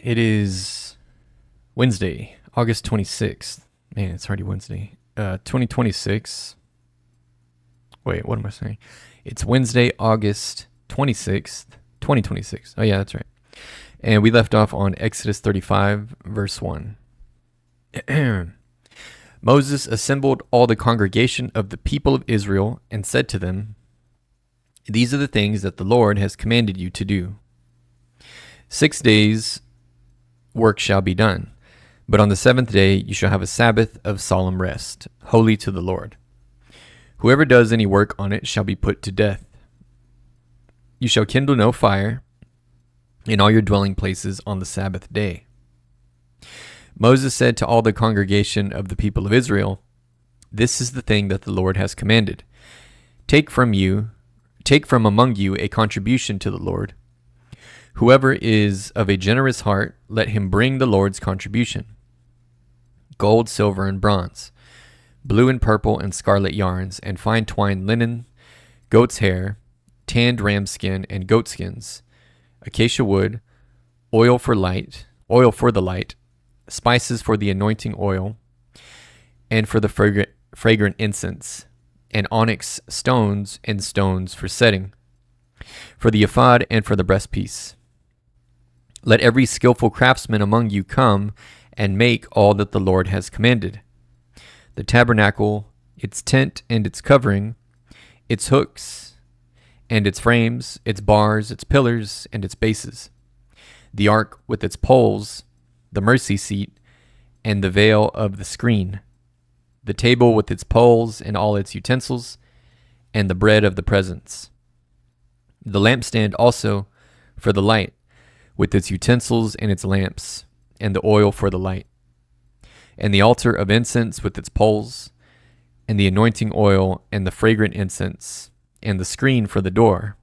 It is Wednesday, August 26th. Man, it's already Wednesday. 2026. Wait, what am I saying? It's Wednesday, August 26th, 2026. Oh, yeah, that's right. And we left off on Exodus 35, verse 1. Moses assembled all the congregation of the people of Israel and said to them, "These are the things that the Lord has commanded you to do. 6 days work shall be done, but on the seventh day you shall have a Sabbath of solemn rest, holy to the Lord. Whoever does any work on it shall be put to death. You shall kindle no fire in all your dwelling places on the Sabbath day." Moses said to all the congregation of the people of Israel, "This is the thing that the Lord has commanded. Take from among you a contribution to the Lord. Whoever is of a generous heart, let him bring the Lord's contribution: gold, silver, and bronze, blue and purple and scarlet yarns, and fine twined linen, goat's hair, tanned ram skin and goat skins, acacia wood, oil for the light, spices for the anointing oil, and for the fragrant incense, and onyx stones and stones for setting, for the ephod and for the breastpiece. Let every skillful craftsman among you come and make all that the Lord has commanded: the tabernacle, its tent and its covering, its hooks and its frames, its bars, its pillars and its bases, the ark with its poles, the mercy seat, and the veil of the screen, the table with its poles and all its utensils, and the bread of the presence, the lampstand also for the light, with its utensils and its lamps, and the oil for the light, and the altar of incense with its poles, and the anointing oil, and the fragrant incense, and the screen for the door,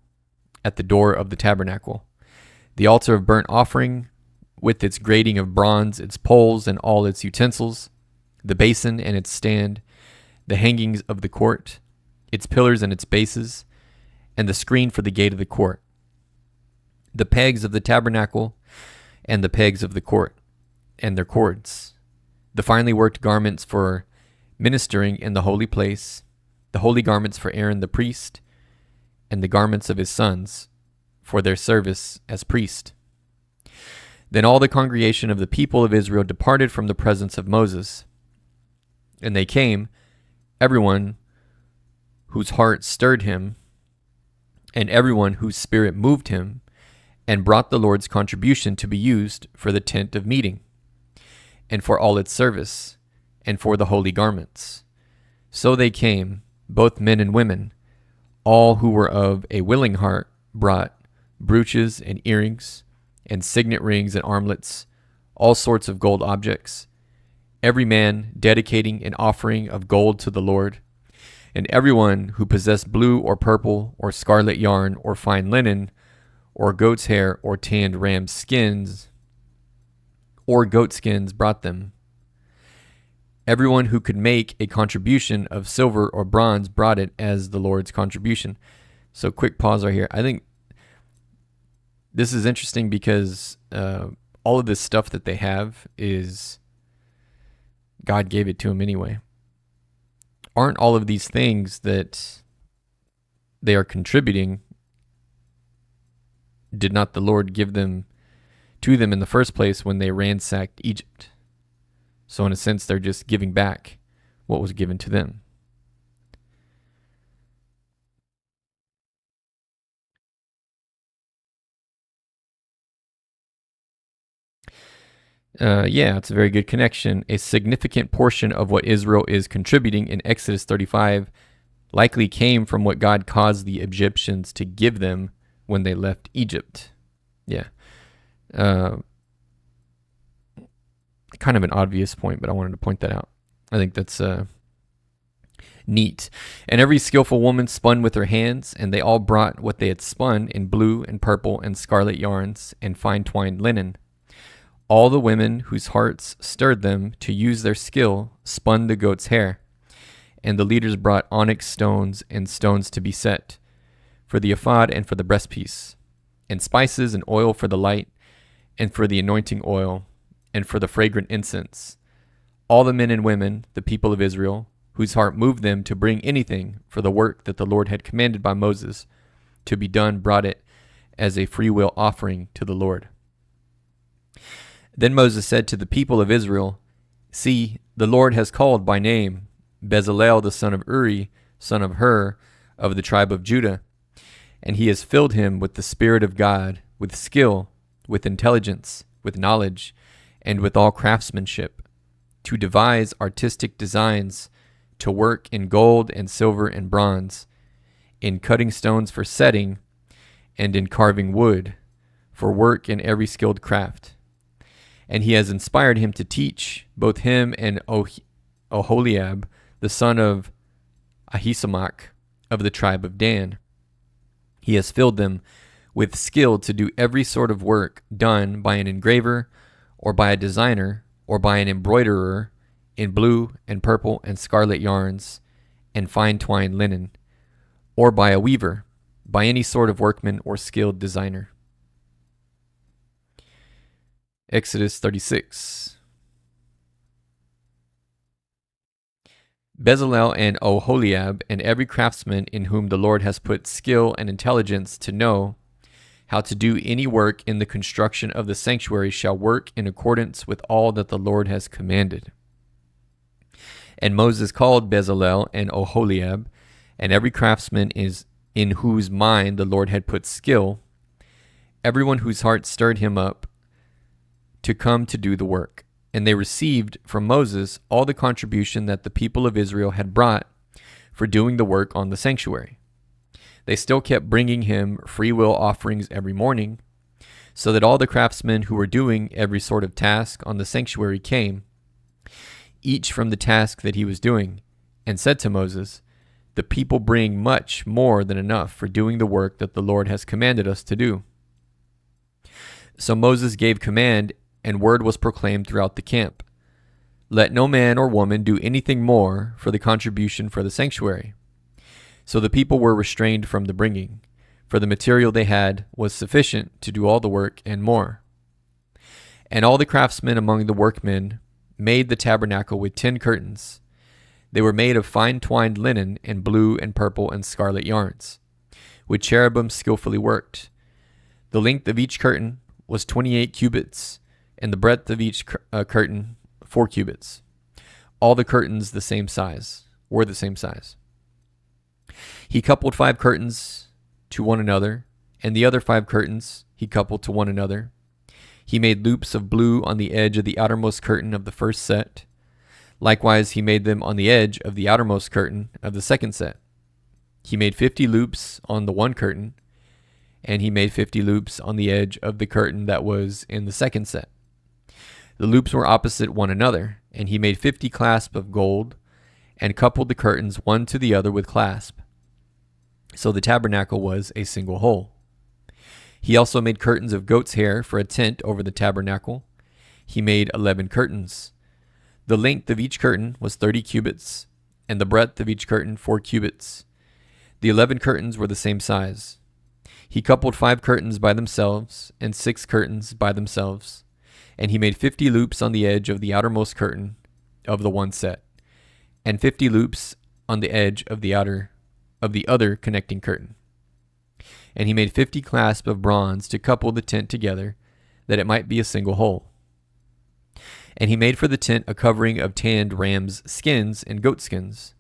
at the door of the tabernacle, the altar of burnt offering, with its grating of bronze, its poles and all its utensils, the basin and its stand, the hangings of the court, its pillars and its bases, and the screen for the gate of the court, the pegs of the tabernacle, and the pegs of the court, and their cords, the finely worked garments for ministering in the holy place, the holy garments for Aaron the priest, and the garments of his sons for their service as priest. Then all the congregation of the people of Israel departed from the presence of Moses. And they came, everyone whose heart stirred him, and everyone whose spirit moved him, and brought the Lord's contribution to be used for the tent of meeting, and for all its service, and for the holy garments. So they came, both men and women. All who were of a willing heart brought brooches and earrings, and signet rings and armlets, all sorts of gold objects, every man dedicating an offering of gold to the Lord. And everyone who possessed blue or purple or scarlet yarn or fine linen or goat's hair or tanned ram skins or goat skins brought them. Everyone who could make a contribution of silver or bronze brought it as the Lord's contribution. So quick pause right here. I think this is interesting because all of this stuff that they have is God gave it to them anyway. Aren't all of these things that they are contributing, did not the Lord give them to them in the first place when they ransacked Egypt? So in a sense, they're just giving back what was given to them. Yeah, it's a very good connection. A significant portion of what Israel is contributing in Exodus 35 likely came from what God caused the Egyptians to give them when they left Egypt. Yeah. Kind of an obvious point, but I wanted to point that out. I think that's neat. And every skillful woman spun with her hands, and they all brought what they had spun in blue and purple and scarlet yarns and fine twined linen. All the women whose hearts stirred them to use their skill spun the goat's hair, and the leaders brought onyx stones and stones to be set, for the ephod and for the breastpiece, and spices and oil for the light, and for the anointing oil, and for the fragrant incense. All the men and women, the people of Israel, whose heart moved them to bring anything for the work that the Lord had commanded by Moses to be done, brought it as a freewill offering to the Lord. Then Moses said to the people of Israel, See, the Lord has called by name Bezalel the son of Uri, son of Hur, of the tribe of Judah, and he has filled him with the Spirit of God, with skill, with intelligence, with knowledge, and with all craftsmanship, to devise artistic designs, to work in gold and silver and bronze, in cutting stones for setting, and in carving wood, for work in every skilled craft. And he has inspired him to teach, both him and Oholiab, the son of Ahisamach, of the tribe of Dan. He has filled them with skill to do every sort of work done by an engraver, or by a designer, or by an embroiderer, in blue and purple and scarlet yarns, and fine twined linen, or by a weaver, by any sort of workman or skilled designer. Exodus 36. Bezalel and Oholiab and every craftsman in whom the Lord has put skill and intelligence to know how to do any work in the construction of the sanctuary shall work in accordance with all that the Lord has commanded. And Moses called Bezalel and Oholiab and every craftsman in whose mind the Lord had put skill, everyone whose heart stirred him up, to come to do the work. And they received from Moses all the contribution that the people of Israel had brought for doing the work on the sanctuary. They still kept bringing him freewill offerings every morning, so that all the craftsmen who were doing every sort of task on the sanctuary came, each from the task that he was doing, and said to Moses, The people bring much more than enough for doing the work that the Lord has commanded us to do. So Moses gave command, and word was proclaimed throughout the camp, Let no man or woman do anything more for the contribution for the sanctuary. So the people were restrained from the bringing, for the material they had was sufficient to do all the work and more. And all the craftsmen among the workmen made the tabernacle with 10 curtains. They were made of fine twined linen and blue and purple and scarlet yarns, with cherubim skillfully worked. The length of each curtain was 28 cubits, and the breadth of each curtain 4 cubits. All the curtains were the same size. He coupled 5 curtains to one another, and the other 5 curtains he coupled to one another. He made loops of blue on the edge of the outermost curtain of the first set. Likewise, he made them on the edge of the outermost curtain of the second set. He made 50 loops on the one curtain, and he made 50 loops on the edge of the curtain that was in the second set. The loops were opposite one another, and he made 50 clasps of gold, and coupled the curtains one to the other with clasp. So the tabernacle was a single whole. He also made curtains of goat's hair for a tent over the tabernacle. He made 11 curtains. The length of each curtain was 30 cubits, and the breadth of each curtain 4 cubits. The 11 curtains were the same size. He coupled 5 curtains by themselves, and 6 curtains by themselves. And he made 50 loops on the edge of the outermost curtain of the one set, and 50 loops on the edge of the other connecting curtain. And he made 50 clasps of bronze to couple the tent together, that it might be a single whole. And he made for the tent a covering of tanned rams' skins and goat skins.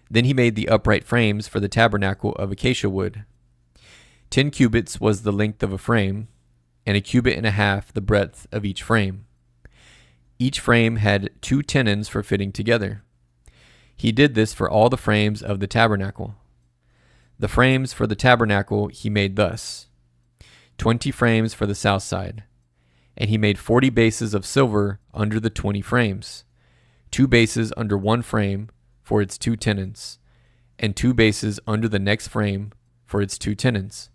Then he made the upright frames for the tabernacle of acacia wood. 10 cubits was the length of a frame, and 1.5 cubits the breadth of each frame. Each frame had 2 tenons for fitting together. He did this for all the frames of the tabernacle. The frames for the tabernacle he made thus: 20 frames for the south side, and he made 40 bases of silver under the 20 frames, 2 bases under one frame for its 2 tenons, and 2 bases under the next frame for its 2 tenons.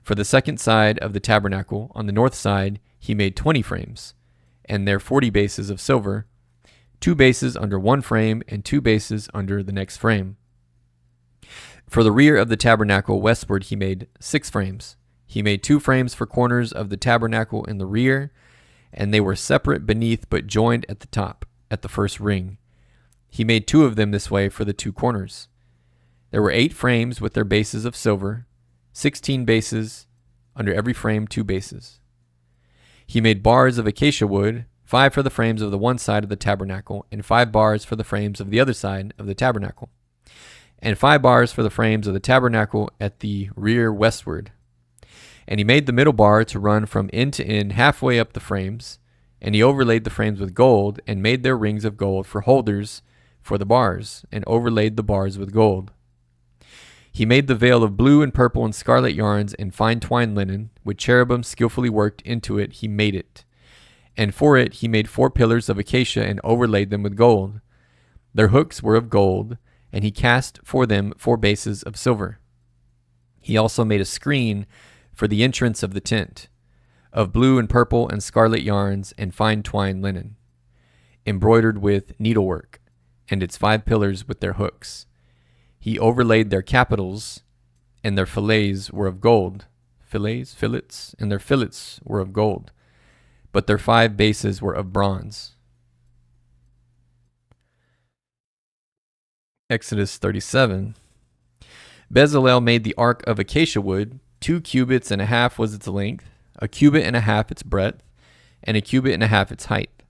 For the second side of the tabernacle, on the north side, he made 20 frames, and their 40 bases of silver, 2 bases under one frame and 2 bases under the next frame. For the rear of the tabernacle westward he made 6 frames. He made 2 frames for corners of the tabernacle in the rear, and they were separate beneath but joined at the top, at the first ring. He made 2 of them this way for the 2 corners. There were 8 frames with their bases of silver, 16 bases, under every frame 2 bases. He made bars of acacia wood, 5 for the frames of the one side of the tabernacle, and 5 bars for the frames of the other side of the tabernacle, and 5 bars for the frames of the tabernacle at the rear westward. And he made the middle bar to run from end to end halfway up the frames, and he overlaid the frames with gold, and made their rings of gold for holders for the bars, and overlaid the bars with gold. He made the veil of blue and purple and scarlet yarns and fine twined linen, with cherubim skillfully worked into it. He made it. And for it he made 4 pillars of acacia and overlaid them with gold. Their hooks were of gold, and he cast for them 4 bases of silver. He also made a screen for the entrance of the tent, of blue and purple and scarlet yarns and fine twined linen, embroidered with needlework, and its 5 pillars with their hooks. He overlaid their capitals, and their fillets were of gold. Fillets, and their fillets were of gold, but their 5 bases were of bronze. Exodus 37. Bezalel made the ark of acacia wood. 2 cubits and a half was its length, a cubit and a half its breadth, and a cubit and a half its height.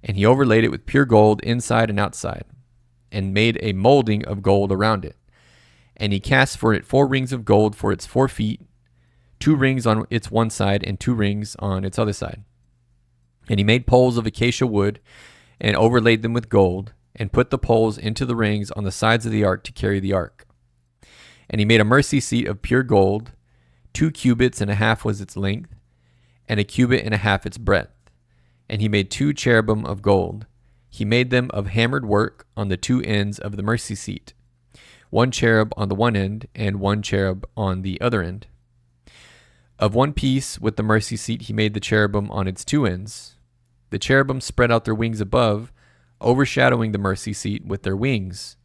And he overlaid it with pure gold inside and outside, and made a molding of gold around it. And he cast for it 4 rings of gold for its 4 feet, 2 rings on its one side and 2 rings on its other side. And he made poles of acacia wood and overlaid them with gold, and put the poles into the rings on the sides of the ark to carry the ark. And he made a mercy seat of pure gold. 2 cubits and a half was its length, and a cubit and a half its breadth. And he made 2 cherubim of gold. He made them of hammered work on the 2 ends of the mercy seat, 1 cherub on the one end, and 1 cherub on the other end. Of one piece with the mercy seat he made the cherubim on its 2 ends. The cherubim spread out their wings above, overshadowing the mercy seat with their wings.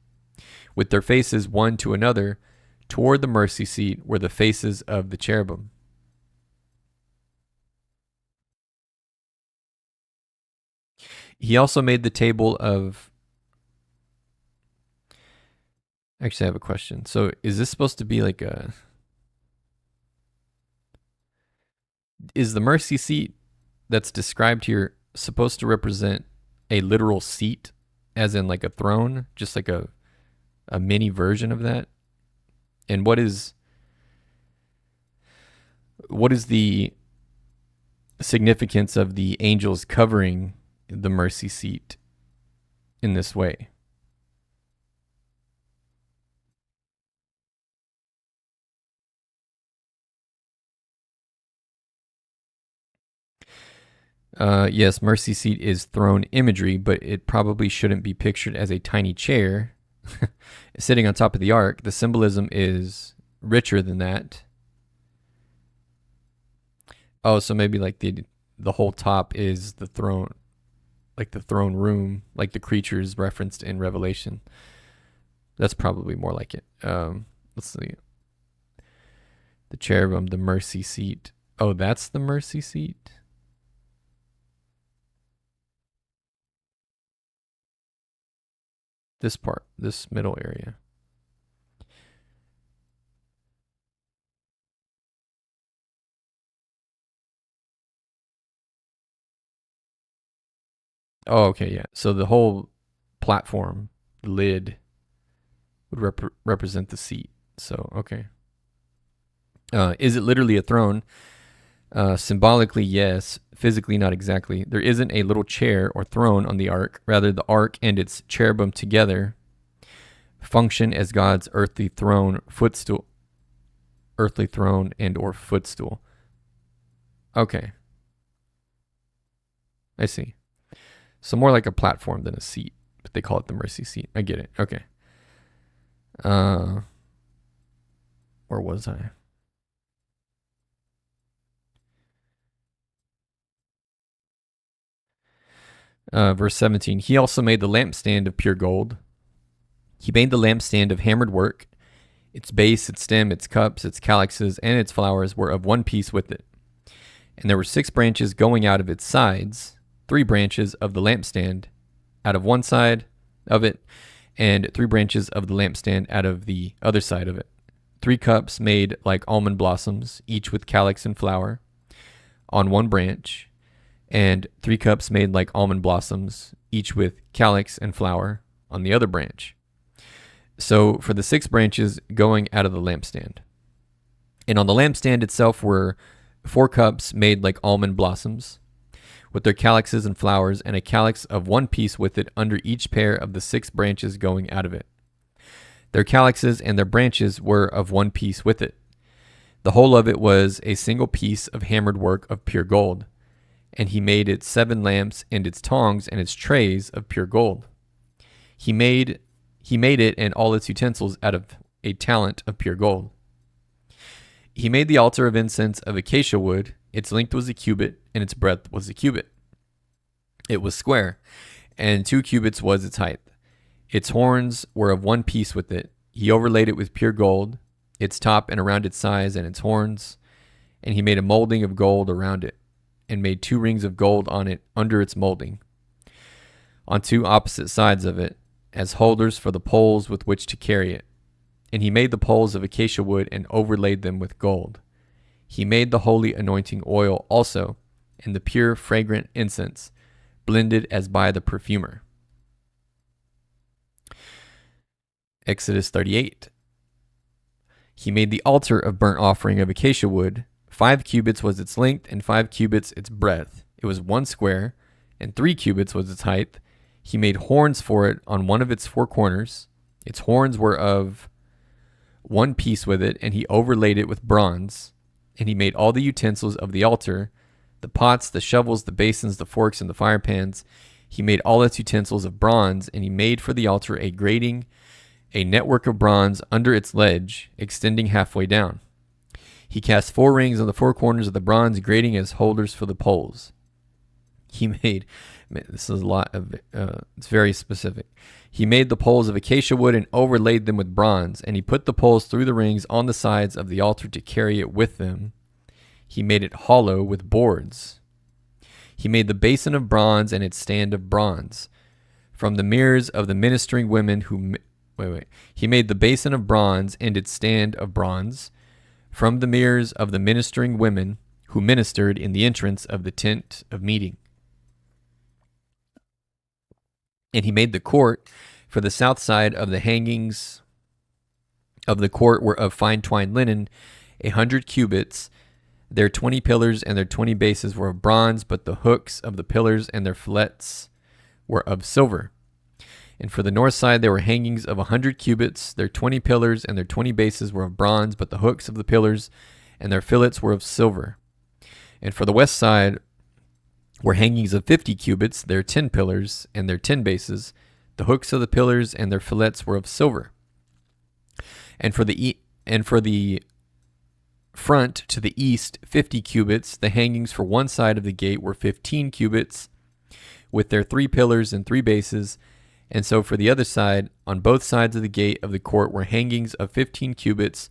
With their faces one to another, toward the mercy seat were the faces of the cherubim. He also made the table of... Actually, I have a question. So is this supposed to be like a... Is the mercy seat that's described here supposed to represent a literal seat, as in like a throne, just like a mini version of that? And what is the significance of the angels covering the mercy seat in this way? Yes, mercy seat is throne imagery, but it probably shouldn't be pictured as a tiny chair sitting on top of the ark. The symbolism is richer than that. Oh, so maybe like the whole top is the throne, like the throne room, like the creatures referenced in Revelation. That's probably more like it. Let's see. The cherubim, the mercy seat. Oh, that's the mercy seat? This part, this middle area. Oh, okay, yeah. So the whole platform, the lid, would represent the seat. So, okay. Is it literally a throne? Symbolically, yes. Physically, not exactly. There isn't a little chair or throne on the ark. Rather, the ark and its cherubim together function as God's earthly throne, and or footstool. Okay. I see. So more like a platform than a seat, but they call it the mercy seat. I get it. Okay. Where was I? Verse 17. He also made the lampstand of pure gold. He made the lampstand of hammered work. Its base, its stem, its cups, its calyxes, and its flowers were of one piece with it. And there were 6 branches going out of its sides, 3 branches of the lampstand out of one side of it, and 3 branches of the lampstand out of the other side of it. 3 cups made like almond blossoms, each with calyx and flower, on one branch, and 3 cups made like almond blossoms, each with calyx and flower, on the other branch. So for the 6 branches going out of the lampstand. And on the lampstand itself were 4 cups made like almond blossoms, with their calyxes and flowers, and a calyx of one piece with it under each pair of the 6 branches going out of it. Their calyxes and their branches were of one piece with it. The whole of it was a single piece of hammered work of pure gold. And he made its 7 lamps and its tongs and its trays of pure gold. He made it and all its utensils out of a talent of pure gold. He made the altar of incense of acacia wood. Its length was a cubit, and its breadth was a cubit. It was square, and 2 cubits was its height. Its horns were of one piece with it. He overlaid it with pure gold, its top and around its sides and its horns, and he made a molding of gold around it, and made 2 rings of gold on it under its molding, on 2 opposite sides of it, as holders for the poles with which to carry it. And he made the poles of acacia wood and overlaid them with gold. He made the holy anointing oil also, and the pure fragrant incense, blended as by the perfumer. Exodus 38. He made the altar of burnt offering of acacia wood. 5 cubits was its length, and 5 cubits its breadth. It was 1 square, and 3 cubits was its height. He made horns for it on one of its 4 corners. Its horns were of one piece with it, and he overlaid it with bronze. And he made all the utensils of the altar, the pots, the shovels, the basins, the forks, and the fire pans. He made all its utensils of bronze, and he made for the altar a grating, a network of bronze under its ledge, extending halfway down. He cast 4 rings on the 4 corners of the bronze grating as holders for the poles. He made, this is a lot of, it's very specific. He made the poles of acacia wood and overlaid them with bronze, and he put the poles through the rings on the sides of the altar to carry it with them. He made it hollow with boards. He made the basin of bronze and its stand of bronze. From the mirrors of the ministering women He made the basin of bronze and its stand of bronze from the mirrors of the ministering women who ministered in the entrance of the tent of meeting. And he made the court for the south side of the hangings of the court were of fine twined linen, 100 cubits. Their 20 pillars and their 20 bases were of bronze, but the hooks of the pillars and their fillets were of silver. And for the north side there were hangings of 100 cubits. Their 20 pillars and their 20 bases were of bronze, but the hooks of the pillars and their fillets were of silver. And for the west side were hangings of 50 cubits, their 10 pillars and their 10 bases. The hooks of the pillars and their fillets were of silver. And for the front to the east, 50 cubits. The hangings for one side of the gate were 15 cubits, with their 3 pillars and 3 bases. And so for the other side, on both sides of the gate of the court were hangings of 15 cubits,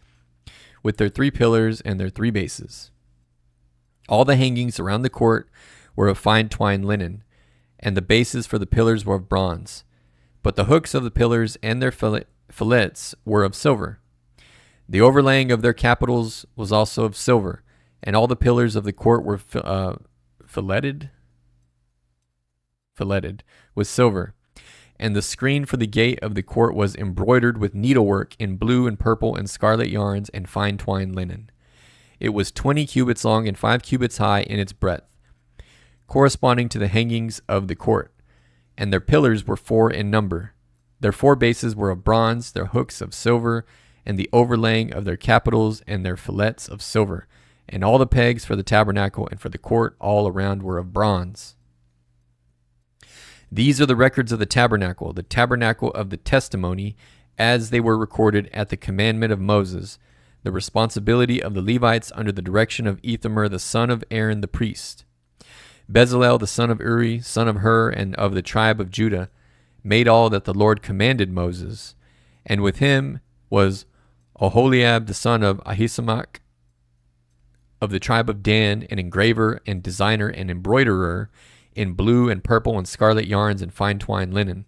with their 3 pillars and their 3 bases. All the hangings around the court were of fine twined linen, and the bases for the pillars were of bronze. But the hooks of the pillars and their fillets were of silver. The overlaying of their capitals was also of silver, and all the pillars of the court were filleted with silver. And the screen for the gate of the court was embroidered with needlework in blue and purple and scarlet yarns and fine twined linen. It was 20 cubits long and 5 cubits high in its breadth, corresponding to the hangings of the court. And their pillars were 4 in number. Their 4 bases were of bronze, their hooks of silver, and the overlaying of their capitals and their fillets of silver. And all the pegs for the tabernacle and for the court all around were of bronze. These are the records of the tabernacle of the testimony, as they were recorded at the commandment of Moses, the responsibility of the Levites under the direction of Ithamar the son of Aaron the priest. Bezalel the son of Uri, son of Hur, and of the tribe of Judah, made all that the Lord commanded Moses, and with him was Oholiab the son of Ahisamach of the tribe of Dan, an engraver and designer and embroiderer in blue and purple and scarlet yarns and fine twined linen.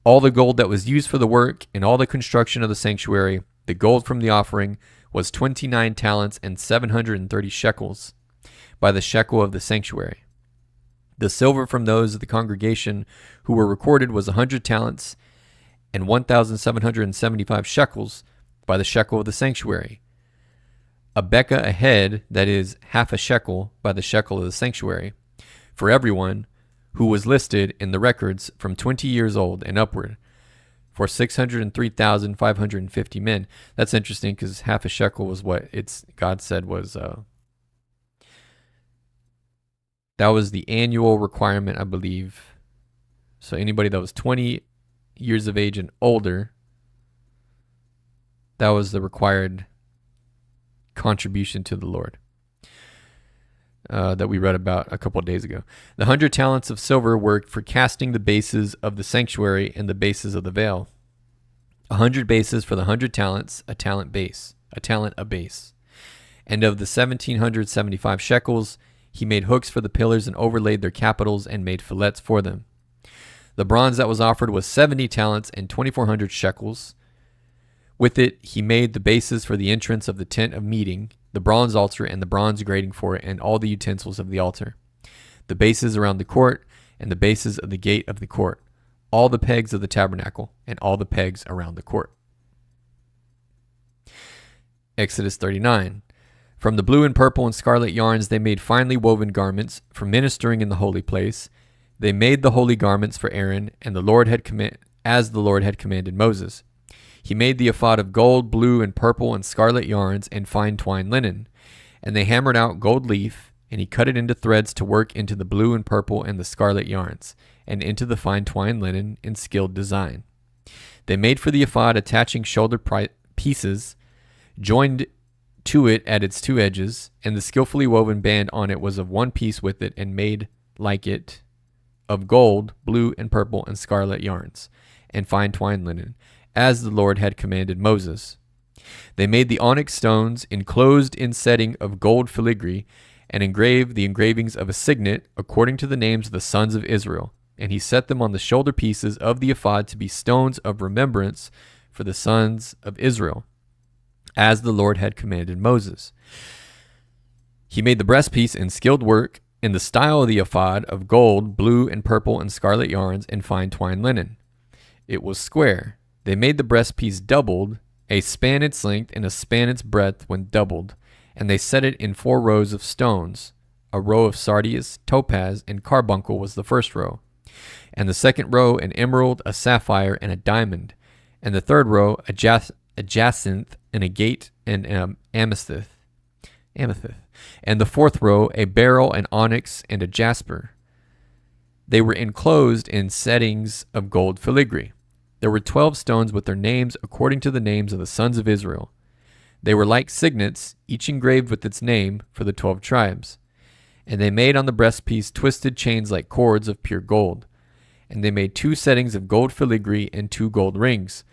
All the gold that was used for the work and all the construction of the sanctuary, the gold from the offering, was 29 talents and 730 shekels by the shekel of the sanctuary. The silver from those of the congregation who were recorded was 100 talents and 1,775 shekels by the shekel of the sanctuary. A bekah a head, that is, half a shekel by the shekel of the sanctuary, for everyone who was listed in the records from 20 years old and upward, for 603,550 men. That's interesting because half a shekel was what God said was, that was the annual requirement, I believe. So anybody that was 20 years of age and older, that was the required contribution to the Lord that we read about a couple of days ago. The 100 talents of silver were for casting the bases of the sanctuary and the bases of the veil. 100 bases for the 100 talents, a talent a base. And of the 1,775 shekels, he made hooks for the pillars and overlaid their capitals and made fillets for them. The bronze that was offered was 70 talents and 2,400 shekels. With it, he made the bases for the entrance of the tent of meeting, the bronze altar and the bronze grating for it, and all the utensils of the altar, the bases around the court, and the bases of the gate of the court, all the pegs of the tabernacle, and all the pegs around the court. Exodus 39. From the blue and purple and scarlet yarns they made finely woven garments for ministering in the holy place. They made the holy garments for Aaron, and as the Lord had commanded Moses. He made the ephod of gold, blue, and purple, and scarlet yarns, and fine twined linen. And they hammered out gold leaf, and he cut it into threads to work into the blue and purple and the scarlet yarns, and into the fine twined linen in skilled design. They made for the ephod attaching shoulder pieces, joined to it at its two edges, and the skillfully woven band on it was of one piece with it, and made like it of gold, blue, and purple, and scarlet yarns, and fine twined linen, as the Lord had commanded Moses. They made the onyx stones enclosed in setting of gold filigree, and engraved the engravings of a signet according to the names of the sons of Israel. And he set them on the shoulder pieces of the ephod to be stones of remembrance for the sons of Israel, as the Lord had commanded Moses. He made the breastpiece in skilled work in the style of the ephod of gold, blue, and purple, and scarlet yarns, and fine twined linen. It was square. They made the breastpiece doubled, a span its length and a span its breadth when doubled, and they set it in 4 rows of stones. A row of sardius, topaz, and carbuncle was the first row, and the second row an emerald, a sapphire, and a diamond, and the third row a jacinth, and agate, and amethyst, and the fourth row a beryl, an onyx, and a jasper. They were enclosed in settings of gold filigree. There were 12 stones with their names according to the names of the sons of Israel. They were like signets, each engraved with its name for the 12 tribes. And they made on the breastpiece twisted chains like cords of pure gold. And they made 2 settings of gold filigree and 2 gold rings,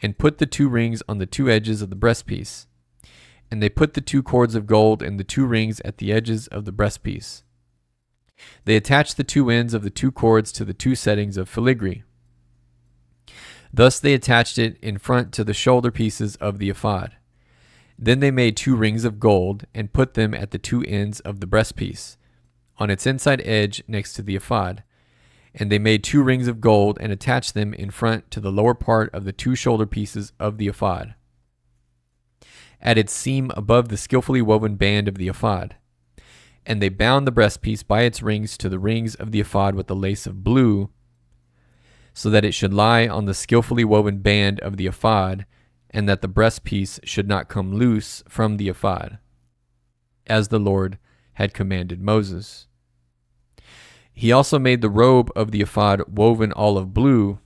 and put the 2 rings on the 2 edges of the breastpiece. And they put the 2 cords of gold and the 2 rings at the edges of the breastpiece. They attached the 2 ends of the 2 cords to the 2 settings of filigree. Thus they attached it in front to the shoulder pieces of the ephod. Then they made 2 rings of gold and put them at the 2 ends of the breastpiece, on its inside edge next to the ephod. And they made 2 rings of gold and attached them in front to the lower part of the 2 shoulder pieces of the ephod, at its seam above the skillfully woven band of the ephod. And they bound the breastpiece by its rings to the rings of the ephod with the lace of blue, so that it should lie on the skillfully woven band of the ephod, and that the breastpiece should not come loose from the ephod, as the Lord had commanded Moses. He also made the robe of the ephod woven all of blue,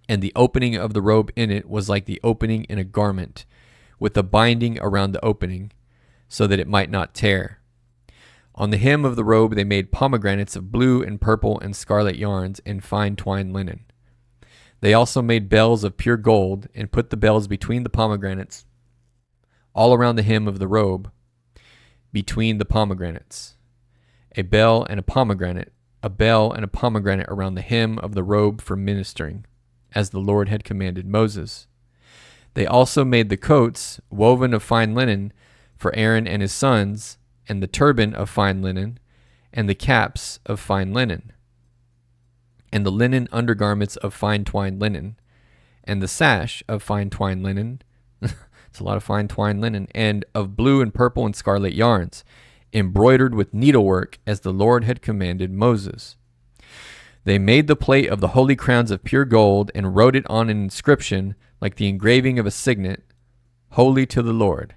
and the opening of the robe in it was like the opening in a garment, with a binding around the opening, so that it might not tear. On the hem of the robe they made pomegranates of blue and purple and scarlet yarns and fine twined linen. They also made bells of pure gold and put the bells between the pomegranates, all around the hem of the robe, between the pomegranates. A bell and a pomegranate around the hem of the robe for ministering, as the Lord had commanded Moses. They also made the coats woven of fine linen for Aaron and his sons, and the turban of fine linen, and the caps of fine linen, and the linen undergarments of fine twined linen, and the sash of fine twined linen. It's a lot of fine twined linen, and of blue and purple and scarlet yarns, embroidered with needlework, as the Lord had commanded Moses. They made the plate of the holy crowns of pure gold, and wrote it on an inscription like the engraving of a signet, Holy to the Lord.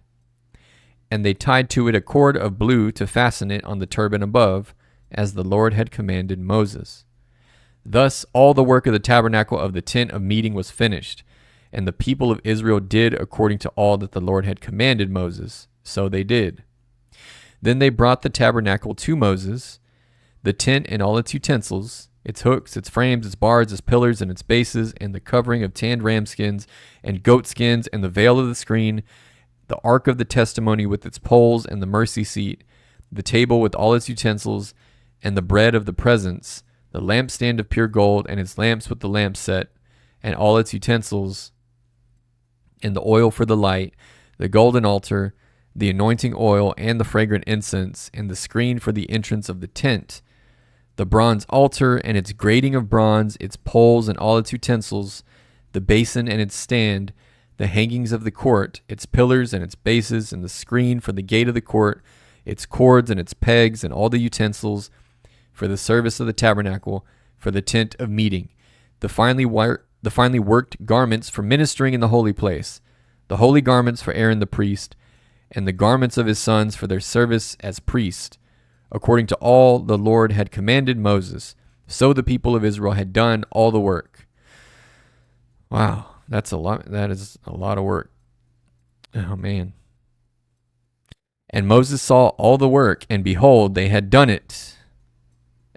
And they tied to it a cord of blue to fasten it on the turban above, as the Lord had commanded Moses. Thus all the work of the tabernacle of the tent of meeting was finished, and the people of Israel did according to all that the Lord had commanded Moses. So they did. Then they brought the tabernacle to Moses, the tent and all its utensils, its hooks, its frames, its bars, its pillars, and its bases, and the covering of tanned ram skins and goat skins, and the veil of the screen, the ark of the testimony with its poles, and the mercy seat, the table with all its utensils, and the bread of the presence, the lampstand of pure gold, and its lamps with the lamp set, and all its utensils, and the oil for the light, the golden altar, the anointing oil, and the fragrant incense, and the screen for the entrance of the tent, the bronze altar and its grating of bronze, its poles and all its utensils, the basin and its stand, the hangings of the court, its pillars and its bases, and the screen for the gate of the court, its cords and its pegs, and all the utensils for the service of the tabernacle, for the tent of meeting, the finely worked garments for ministering in the holy place, the holy garments for Aaron the priest, and the garments of his sons for their service as priests, according to all the Lord had commanded Moses. So the people of Israel had done all the work. Wow, that's a lot. That is a lot of work. Oh, man. And Moses saw all the work, and behold, they had done it.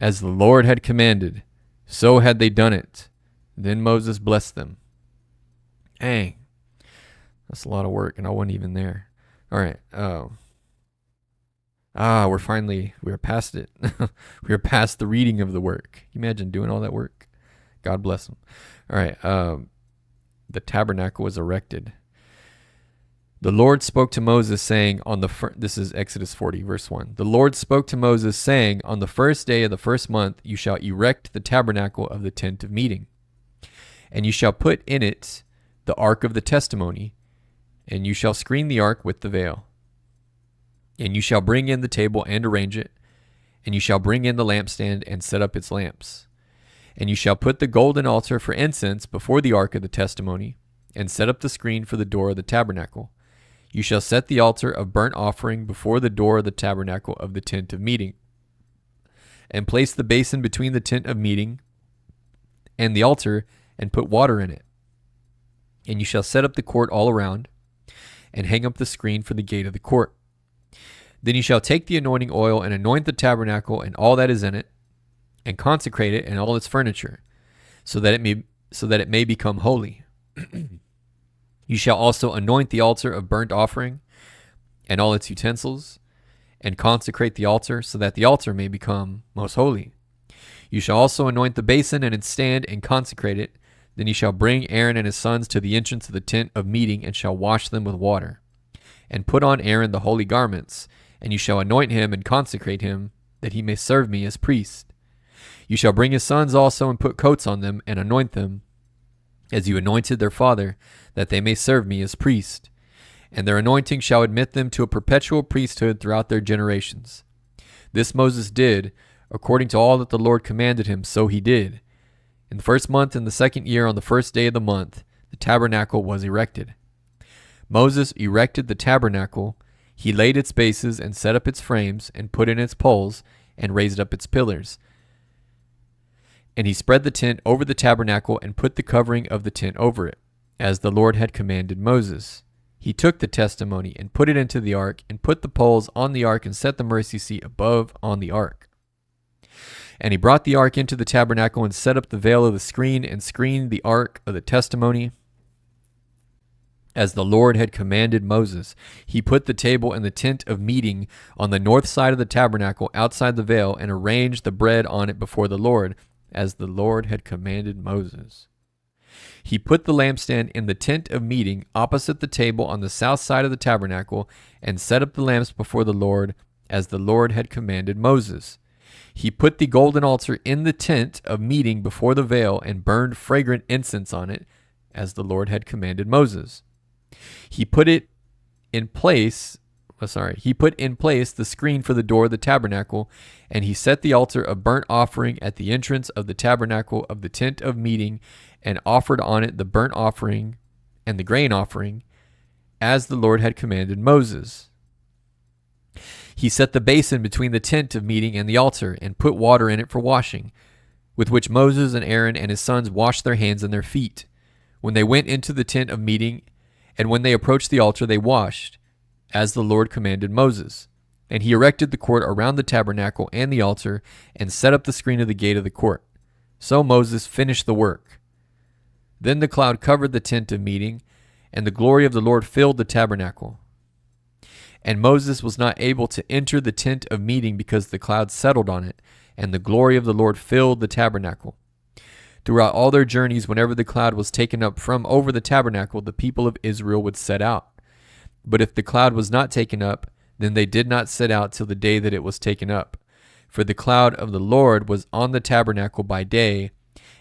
As the Lord had commanded, so had they done it. Then Moses blessed them. Dang. That's a lot of work, and I wasn't even there. All right. We're past it. We're past the reading of the work. Can you imagine doing all that work? God bless them. All right. The tabernacle was erected. The Lord spoke to Moses, saying, this is Exodus 40, verse 1. The Lord spoke to Moses, saying, on the first day of the first month you shall erect the tabernacle of the tent of meeting, and you shall put in it the ark of the testimony, and you shall screen the ark with the veil. And you shall bring in the table and arrange it, and you shall bring in the lampstand and set up its lamps. And you shall put the golden altar for incense before the ark of the testimony, and set up the screen for the door of the tabernacle. You shall set the altar of burnt offering before the door of the tabernacle of the tent of meeting, and place the basin between the tent of meeting and the altar, and put water in it. And you shall set up the court all around, and hang up the screen for the gate of the court. Then you shall take the anointing oil and anoint the tabernacle and all that is in it, and consecrate it and all its furniture, so that it may become holy. You shall also anoint the altar of burnt offering and all its utensils, and consecrate the altar, so that the altar may become most holy. You shall also anoint the basin and its stand, and consecrate it. Then you shall bring Aaron and his sons to the entrance of the tent of meeting, and shall wash them with water, and put on Aaron the holy garments, and you shall anoint him and consecrate him, that he may serve me as priest. You shall bring his sons also, and put coats on them, and anoint them, as you anointed their father, that they may serve me as priest. And their anointing shall admit them to a perpetual priesthood throughout their generations. This Moses did, according to all that the Lord commanded him, so he did. In the first month, in the second year, on the first day of the month, the tabernacle was erected. Moses erected the tabernacle. He laid its bases, and set up its frames, and put in its poles, and raised up its pillars. And he spread the tent over the tabernacle, and put the covering of the tent over it, as the Lord had commanded Moses. He took the testimony, and put it into the ark, and put the poles on the ark, and set the mercy seat above on the ark. And he brought the ark into the tabernacle and set up the veil of the screen and screened the ark of the testimony as the Lord had commanded Moses. He put the table and the tent of meeting on the north side of the tabernacle outside the veil and arranged the bread on it before the Lord as the Lord had commanded Moses. He put the lampstand in the tent of meeting opposite the table on the south side of the tabernacle and set up the lamps before the Lord as the Lord had commanded Moses. He put the golden altar in the tent of meeting before the veil and burned fragrant incense on it as the Lord had commanded Moses. He put in place the screen for the door of the tabernacle, and he set the altar of burnt offering at the entrance of the tabernacle of the tent of meeting and offered on it the burnt offering and the grain offering as the Lord had commanded Moses. He set the basin between the tent of meeting and the altar and put water in it for washing, with which Moses and Aaron and his sons washed their hands and their feet. When they went into the tent of meeting and when they approached the altar, they washed, as the Lord commanded Moses. And he erected the court around the tabernacle and the altar, and set up the screen of the gate of the court. So Moses finished the work. Then the cloud covered the tent of meeting, and the glory of the Lord filled the tabernacle. And Moses was not able to enter the tent of meeting because the cloud settled on it, and the glory of the Lord filled the tabernacle. Throughout all their journeys, whenever the cloud was taken up from over the tabernacle, the people of Israel would set out. But if the cloud was not taken up, then they did not set out till the day that it was taken up. For the cloud of the Lord was on the tabernacle by day,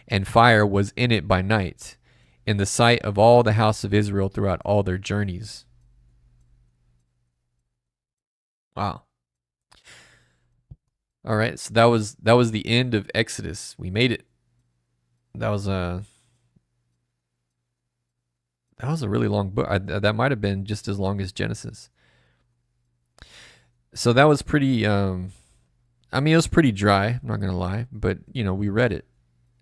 and fire was in it by night, in the sight of all the house of Israel throughout all their journeys. Wow. All right, so that was the end of Exodus. We made it. That was a really long book. That might have been just as long as Genesis. So that was pretty. It was pretty dry. I'm not gonna lie, but we read it.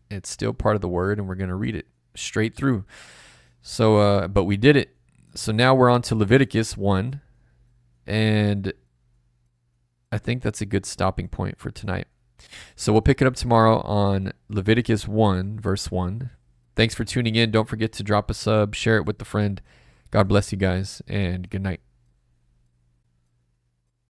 It's still part of the Word, and we're gonna read it straight through. So, but we did it. So now we're on to Leviticus 1, and I think that's a good stopping point for tonight. So we'll pick it up tomorrow on Leviticus 1, verse 1. Thanks for tuning in. Don't forget to drop a sub, share it with a friend. God bless you guys, and good night.